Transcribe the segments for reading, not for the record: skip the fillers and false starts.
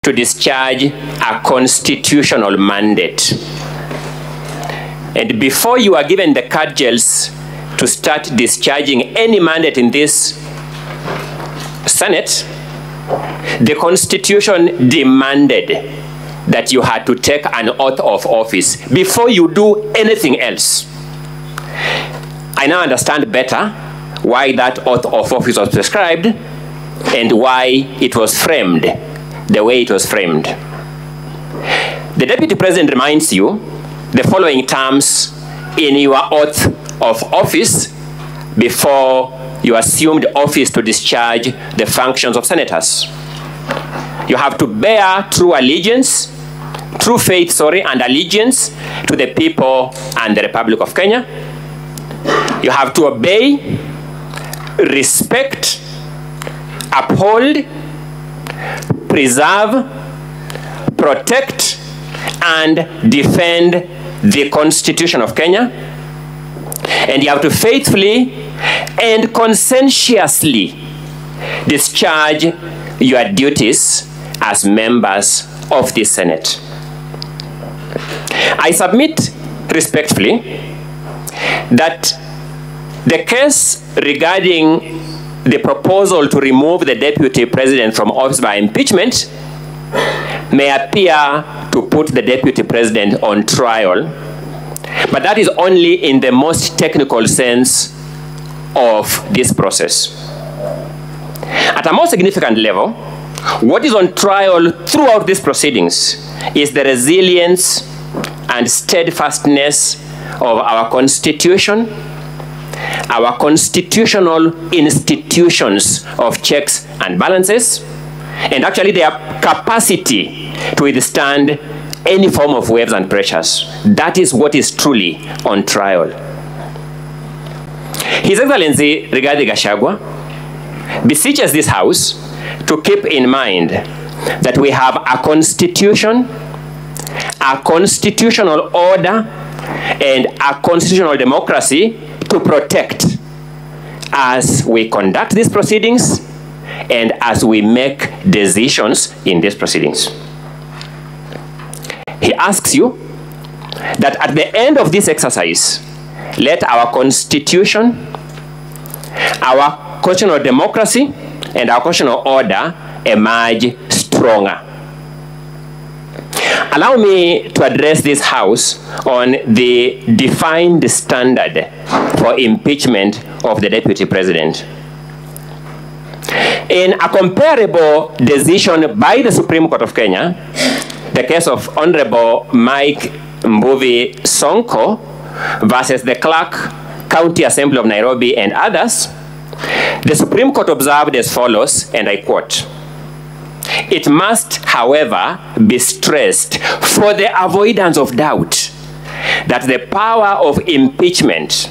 to discharge a constitutional mandate. And before you are given the cudgels to start discharging any mandate in this Senate, the Constitution demanded that you had to take an oath of office before you do anything else. I now understand better why that oath of office was prescribed and why it was framed the way it was framed. The Deputy President reminds you the following terms in your oath of office before you assumed office to discharge the functions of senators. You have to bear true faith, and allegiance to the people and the Republic of Kenya. You have to obey, respect, uphold, preserve, protect, and defend the Constitution of Kenya. And you have to faithfully and conscientiously discharge your duties as members of the Senate. I submit respectfully that the case regarding the proposal to remove the Deputy President from office by impeachment may appear to put the Deputy President on trial, but that is only in the most technical sense of this process. At a more significant level, what is on trial throughout these proceedings is the resilience and steadfastness of our Constitution, our constitutional institutions of checks and balances, and actually their capacity to withstand any form of waves and pressures. That is what is truly on trial. His Excellency Rigathi Gachagua beseeches this House to keep in mind that we have a constitution, a constitutional order, and a constitutional democracy to protect as we conduct these proceedings and as we make decisions in these proceedings. He asks you that at the end of this exercise, let our Constitution, our constitutional democracy, and our constitutional order emerge stronger. Allow me to address this House on the defined standard for impeachment of the Deputy President. In a comparable decision by the Supreme Court of Kenya, the case of Honorable Mike Mbuvi Sonko versus the Clerk, County Assembly of Nairobi and others, the Supreme Court observed as follows, and I quote, "It must, however, be stressed for the avoidance of doubt that the power of impeachment,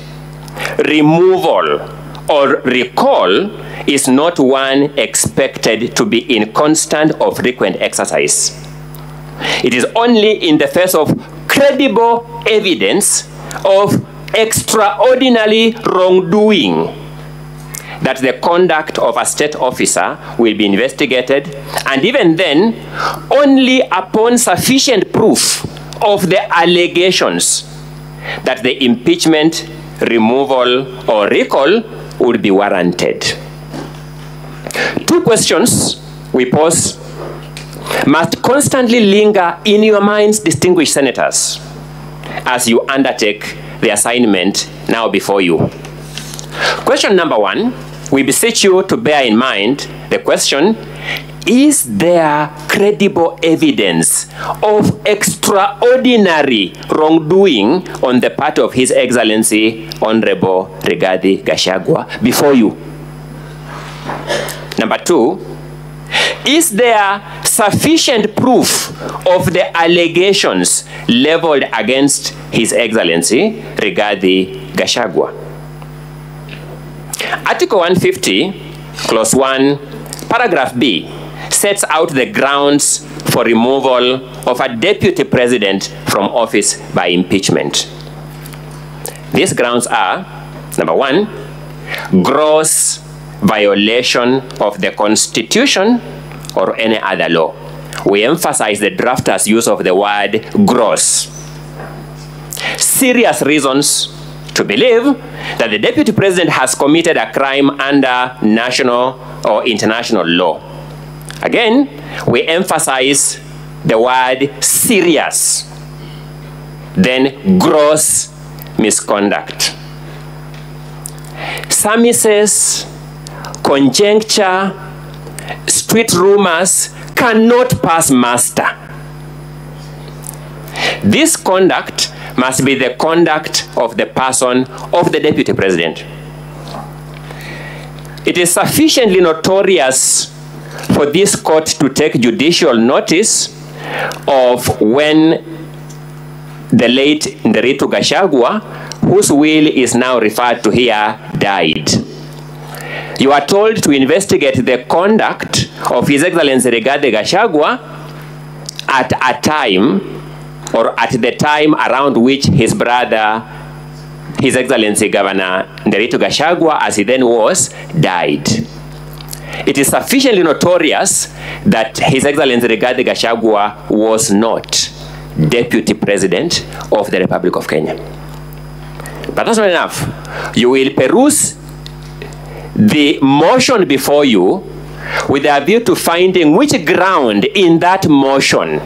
removal, or recall is not one expected to be in constant or frequent exercise. It is only in the face of credible evidence of extraordinary wrongdoing that the conduct of a state officer will be investigated, and even then, only upon sufficient proof of the allegations that the impeachment, removal, or recall would be warranted." Two questions we pose must constantly linger in your minds, distinguished senators, as you undertake the assignment now before you. Question number one, we beseech you to bear in mind the question, is there credible evidence of extraordinary wrongdoing on the part of His Excellency Honorable Rigathi Gachagua before you? Number two, is there sufficient proof of the allegations leveled against His Excellency Rigathi Gachagua? Article 150, Clause 1, Paragraph B, sets out the grounds for removal of a Deputy President from office by impeachment. These grounds are, number one, gross violation of the Constitution or any other law. we emphasize the drafter's use of the word gross. Serious reasons to believe that the Deputy President has committed a crime under national or international law. Again, we emphasize the word serious, then gross misconduct. Surmises, conjecture, street rumors cannot pass muster. This conduct must be the conduct of the person of the Deputy President. It is sufficiently notorious for this court to take judicial notice of when the late DP Gachagua, whose will is now referred to here, died. You are told to investigate the conduct of His Excellency Rigathi Gachagua at a time, or at the time around which his brother, His Excellency Governor DP Gachagua, as he then was, died. It is sufficiently notorious that His Excellency Rigathi Gachagua was not Deputy President of the Republic of Kenya. But that's not enough. You will peruse the motion before you with a view to finding which ground in that motion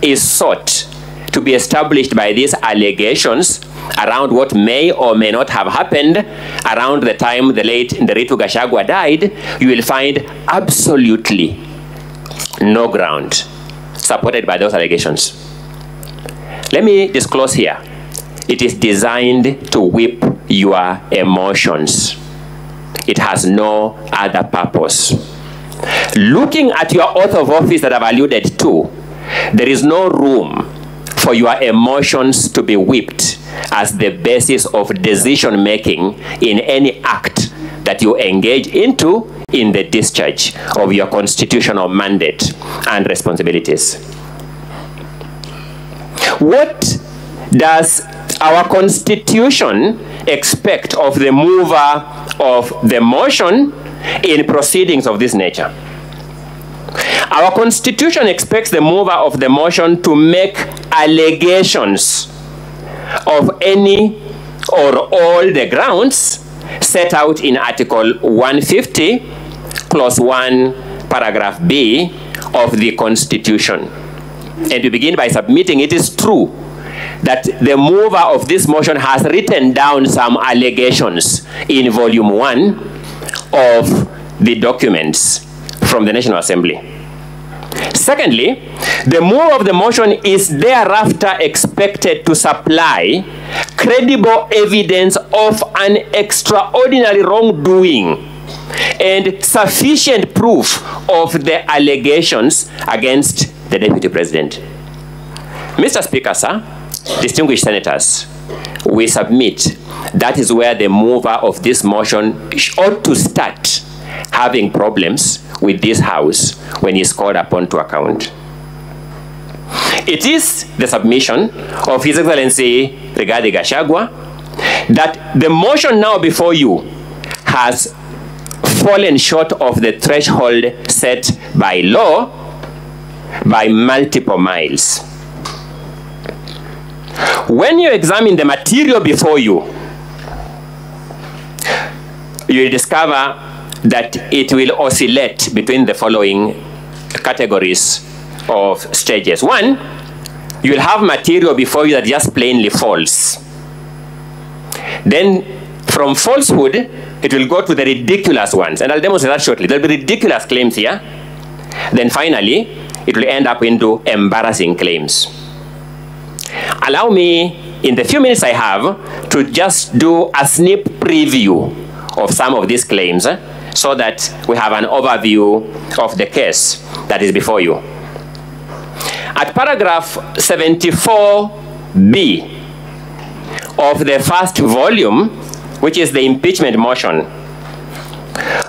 is sought to be established by these allegations around what may or may not have happened around the time the late DP Gachagua died. You will find absolutely no ground supported by those allegations. Let me disclose here. It is designed to whip your emotions. It has no other purpose. Looking at your oath of office that I've alluded to, there is no room for your emotions to be whipped as the basis of decision-making in any act that you engage into in the discharge of your constitutional mandate and responsibilities. What does our Constitution expect of the mover of the motion in proceedings of this nature? Our Constitution expects the mover of the motion to make allegations of any or all the grounds set out in Article 150, Clause 1, Paragraph B of the Constitution. And to begin by submitting, it is true that the mover of this motion has written down some allegations in Volume 1 of the documents from the National Assembly. Secondly, the mover of the motion is thereafter expected to supply credible evidence of an extraordinary wrongdoing and sufficient proof of the allegations against the Deputy President. Mr. Speaker, sir, distinguished senators, we submit that is where the mover of this motion ought to start having problems with this House when he's called upon to account. It is the submission of His Excellency Rigathi Gachagua that the motion now before you has fallen short of the threshold set by law by multiple miles. When you examine the material before you, you will discover that it will oscillate between the following categories of stages. One, you will have material before you that just plainly false. Then from falsehood, it will go to the ridiculous ones. And I'll demonstrate that shortly. There will be ridiculous claims here. Then finally, it will end up into embarrassing claims. Allow me, in the few minutes I have, to just do a sneak preview of some of these claims so that we have an overview of the case that is before you. At paragraph 74B of the first volume, which is the impeachment motion,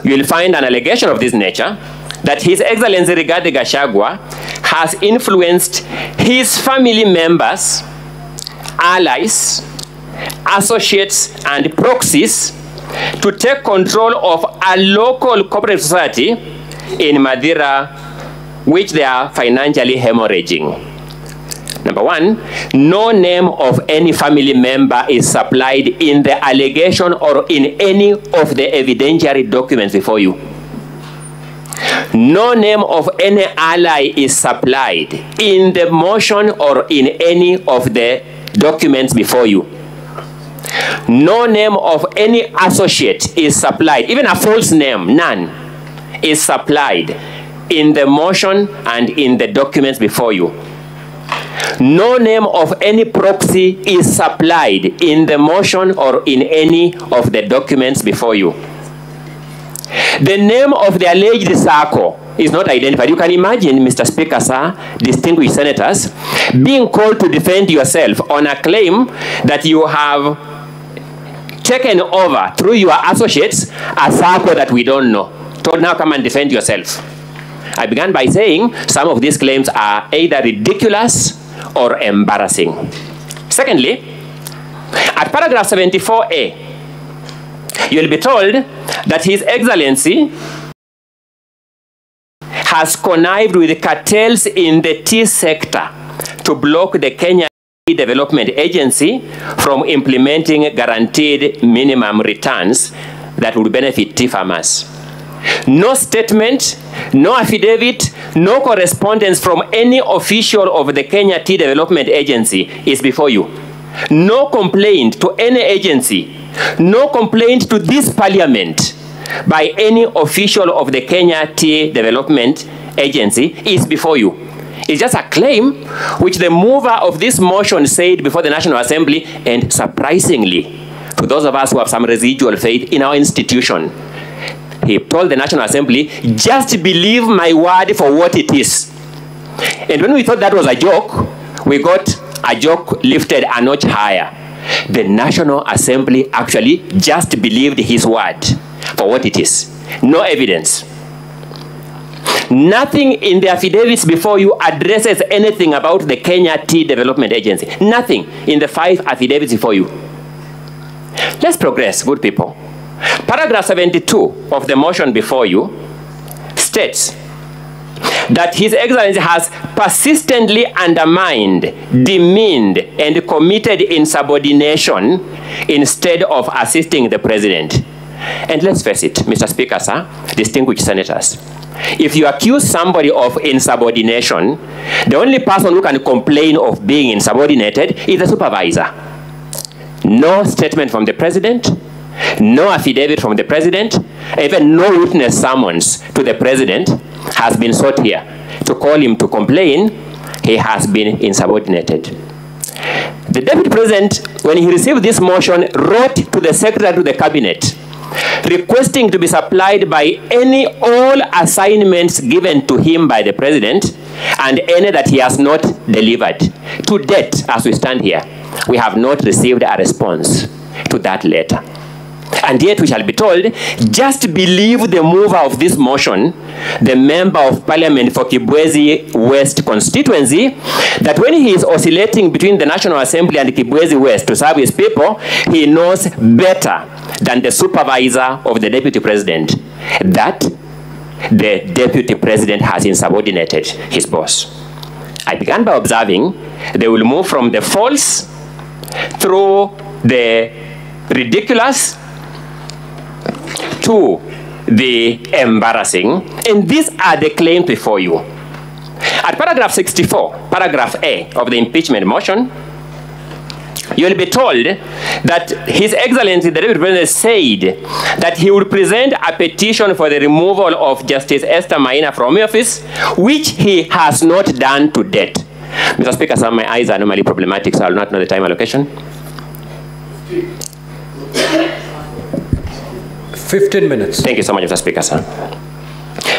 you will find an allegation of this nature that His Excellency Rigathi Gachagua has influenced his family members, allies, associates, and proxies to take control of a local cooperative society in Madira, which they are financially hemorrhaging. Number one, no name of any family member is supplied in the allegation or in any of the evidentiary documents before you. No name of any ally is supplied in the motion or in any of the documents before you. No name of any associate is supplied, even a false name, none, is supplied in the motion and in the documents before you. No name of any proxy is supplied in the motion or in any of the documents before you. The name of the alleged circle is not identified. You can imagine, Mr. Speaker, sir, distinguished senators, being called to defend yourself on a claim that you have taken over through your associates a circle that we don't know. Told, now come and defend yourself. I began by saying some of these claims are either ridiculous or embarrassing. Secondly, at paragraph 74A, you'll be told that His Excellency has connived with cartels in the tea sector to block the Kenya Tea Development Agency from implementing guaranteed minimum returns that would benefit tea farmers. No statement, no affidavit, no correspondence from any official of the Kenya Tea Development Agency is before you. No complaint to any agency, no complaint to this parliament by any official of the Kenya Tea Development Agency is before you. It's just a claim which the mover of this motion said before the National Assembly, and surprisingly, to those of us who have some residual faith in our institution, he told the National Assembly, just believe my word for what it is. And when we thought that was a joke, we got a joke lifted a notch higher. The National Assembly actually just believed his word for what it is. No evidence. Nothing in the affidavits before you addresses anything about the Kenya Tea Development Agency. Nothing in the 5 affidavits before you. Let's progress, good people. Paragraph 72 of the motion before you states that His Excellency has persistently undermined, demeaned, and committed insubordination instead of assisting the President. And let's face it, Mr. Speaker, sir, distinguished senators, if you accuse somebody of insubordination, the only person who can complain of being insubordinated is the supervisor. No statement from the President, no affidavit from the President, even no witness summons to the President has been sought here to call him to complain he has been insubordinated. The Deputy President, when he received this motion, wrote to the Secretary to the Cabinet requesting to be supplied by all assignments given to him by the President and any that he has not delivered. To date, as we stand here, we have not received a response to that letter. And yet we shall be told, just believe the mover of this motion, the Member of Parliament for Kibwezi West constituency, that when he is oscillating between the National Assembly and Kibwezi West to serve his people, he knows better than the supervisor of the Deputy President that the Deputy President has insubordinated his boss. I began by observing they will move from the false through the ridiculous to the embarrassing, and these are the claims before you. At paragraph 64, paragraph A of the impeachment motion, you will be told that His Excellency, the Deputy President, said that he would present a petition for the removal of Justice Esther Maina from office, which he has not done to date. Mr. Speaker, sir, my eyes are normally problematic, so I will not know the time allocation. 15 minutes. Thank you so much, Mr. Speaker, sir.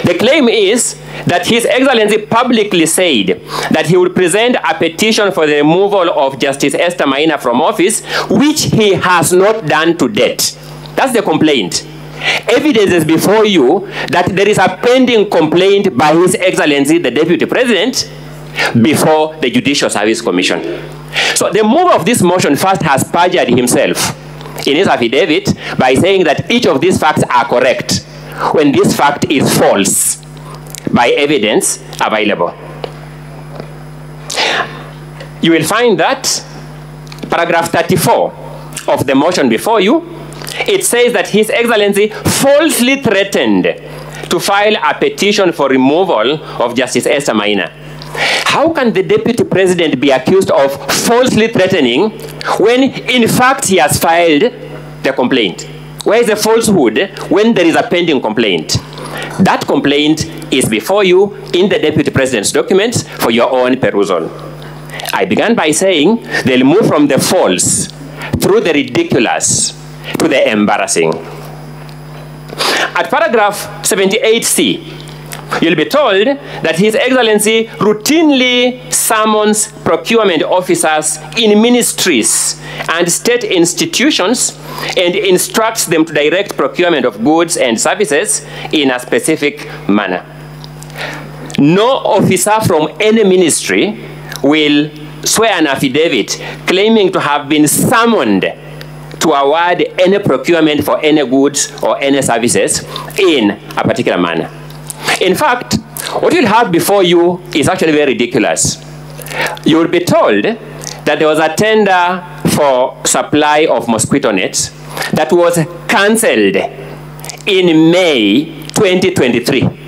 The claim is that His Excellency publicly said that he would present a petition for the removal of Justice Esther Maina from office, which he has not done to date. That's the complaint. Evidence is before you that there is a pending complaint by His Excellency, the Deputy President, before the Judicial Service Commission. So the mover of this motion first has perjured himself in his affidavit by saying that each of these facts are correct, when this fact is false by evidence available. You will find that paragraph 34 of the motion before you, it says that His Excellency falsely threatened to file a petition for removal of Justice Esther Maina. How can the Deputy President be accused of falsely threatening when in fact he has filed the complaint? Where is the falsehood when there is a pending complaint? That complaint is before you in the Deputy President's documents for your own perusal. I began by saying they'll move from the false through the ridiculous to the embarrassing. At paragraph 78C, you'll be told that His Excellency routinely summons procurement officers in ministries and state institutions and instructs them to direct procurement of goods and services in a specific manner. No officer from any ministry will swear an affidavit claiming to have been summoned to award any procurement for any goods or any services in a particular manner. In fact, what you'll have before you is actually very ridiculous. You will be told that there was a tender for supply of mosquito nets that was cancelled in May 2023.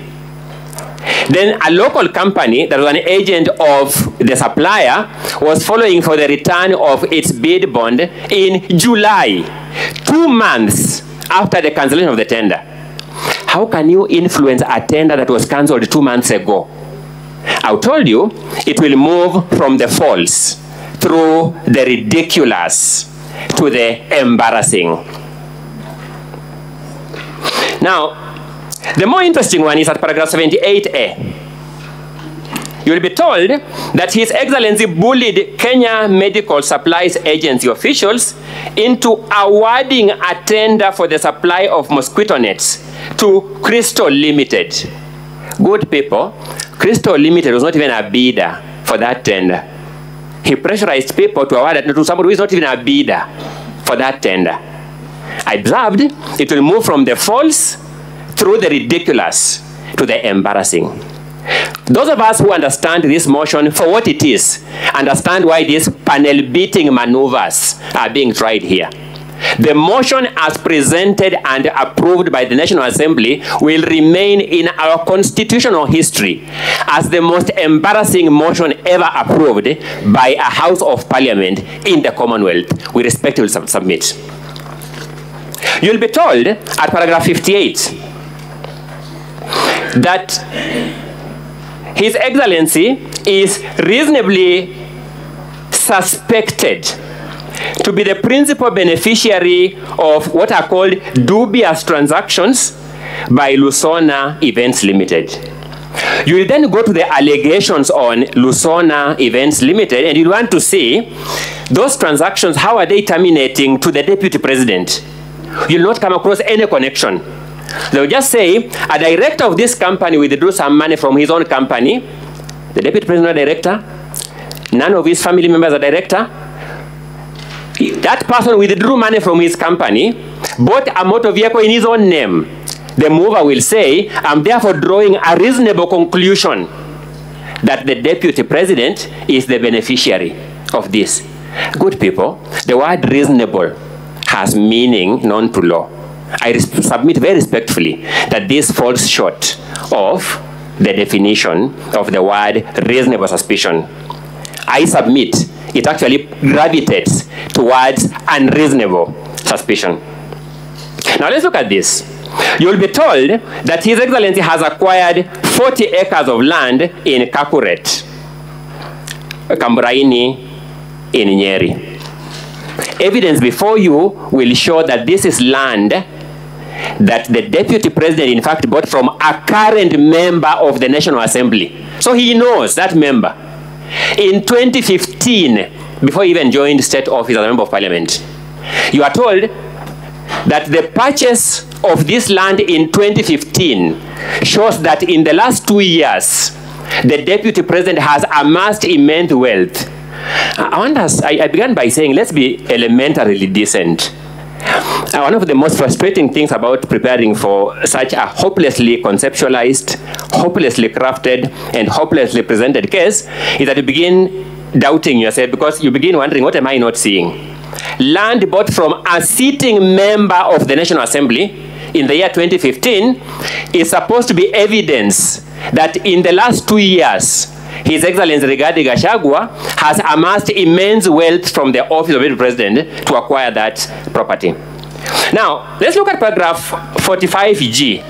Then a local company that was an agent of the supplier was following for the return of its bid bond in July, 2 months after the cancellation of the tender. How can you influence a tender that was cancelled 2 months ago? I told you it will move from the false through the ridiculous to the embarrassing. Now, the more interesting one is at paragraph 78A. You will be told that His Excellency bullied Kenya Medical Supplies Agency officials into awarding a tender for the supply of mosquito nets to Crystal Limited. Good people, Crystal Limited was not even a bidder for that tender. He pressurized people to award it to somebody who is not even a bidder for that tender. I observed it will move from the false through the ridiculous to the embarrassing. Those of us who understand this motion for what it is, understand why these panel-beating maneuvers are being tried here. The motion as presented and approved by the National Assembly will remain in our constitutional history as the most embarrassing motion ever approved by a House of Parliament in the Commonwealth. We respectfully submit. You'll be told at paragraph 58 that His Excellency is reasonably suspected to be the principal beneficiary of what are called dubious transactions by Lusona Events Limited. You will then go to the allegations on Lusona Events Limited and you want to see those transactions, how are they terminating to the Deputy President? You'll not come across any connection. They'll just say, a director of this company withdrew some money from his own company. The Deputy President is a director. None of his family members are director. That person withdrew money from his company, bought a motor vehicle in his own name. The mover will say, I'm therefore drawing a reasonable conclusion that the Deputy President is the beneficiary of this. Good people, the word reasonable has meaning known to law. I submit very respectfully that this falls short of the definition of the word reasonable suspicion. I submit it actually gravitates towards unreasonable suspicion. Now let's look at this. You'll be told that His Excellency has acquired 40 acres of land in Kakuret, Kamburaini in Nyeri. Evidence before you will show that this is land that the Deputy President in fact bought from a current member of the National Assembly. So he knows that member. In 2015, before he even joined state office as a member of parliament, you are told that the purchase of this land in 2015 shows that in the last 2 years, the Deputy President has amassed immense wealth. I began by saying, let's be elementarily decent. One of the most frustrating things about preparing for such a hopelessly conceptualized, hopelessly crafted, and hopelessly presented case is that you begin doubting yourself because you begin wondering, what am I not seeing? Land bought from a sitting member of the National Assembly in the year 2015 is supposed to be evidence that in the last 2 years, His Excellency DP Gachagua has amassed immense wealth from the office of the President to acquire that property. Now, let's look at paragraph 45G.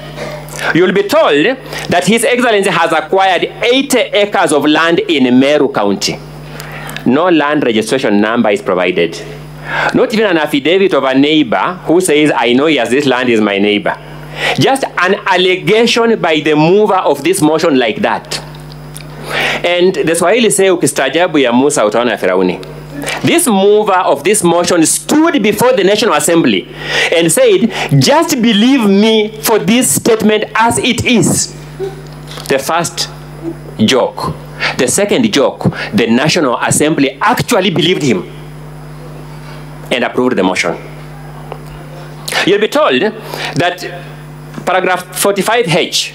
You'll be told that His Excellency has acquired 80 acres of land in Meru County. No land registration number is provided. Not even an affidavit of a neighbor who says, I know yes, this land is my neighbor. Just an allegation by the mover of this motion like that. And the Swahili say, ukistajabu ya Musa utaona Firauni. This mover of this motion stood before the National Assembly and said, just believe me for this statement as it is. The first joke. The second joke, the National Assembly actually believed him and approved the motion. You'll be told that paragraph 45H,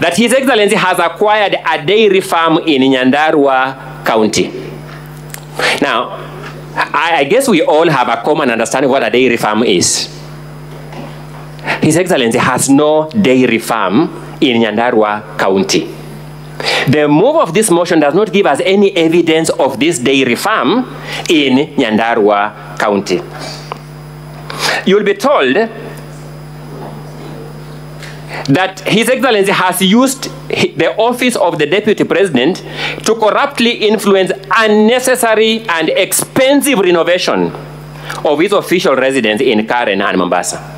that His Excellency has acquired a dairy farm in Nyandarua County. Now, I guess we all have a common understanding of what a dairy farm is. His Excellency has no dairy farm in Nyandarua County. The move of this motion does not give us any evidence of this dairy farm in Nyandarua County. You'll be told that His Excellency has used the office of the Deputy President to corruptly influence unnecessary and expensive renovation of his official residence in Karen and Mombasa.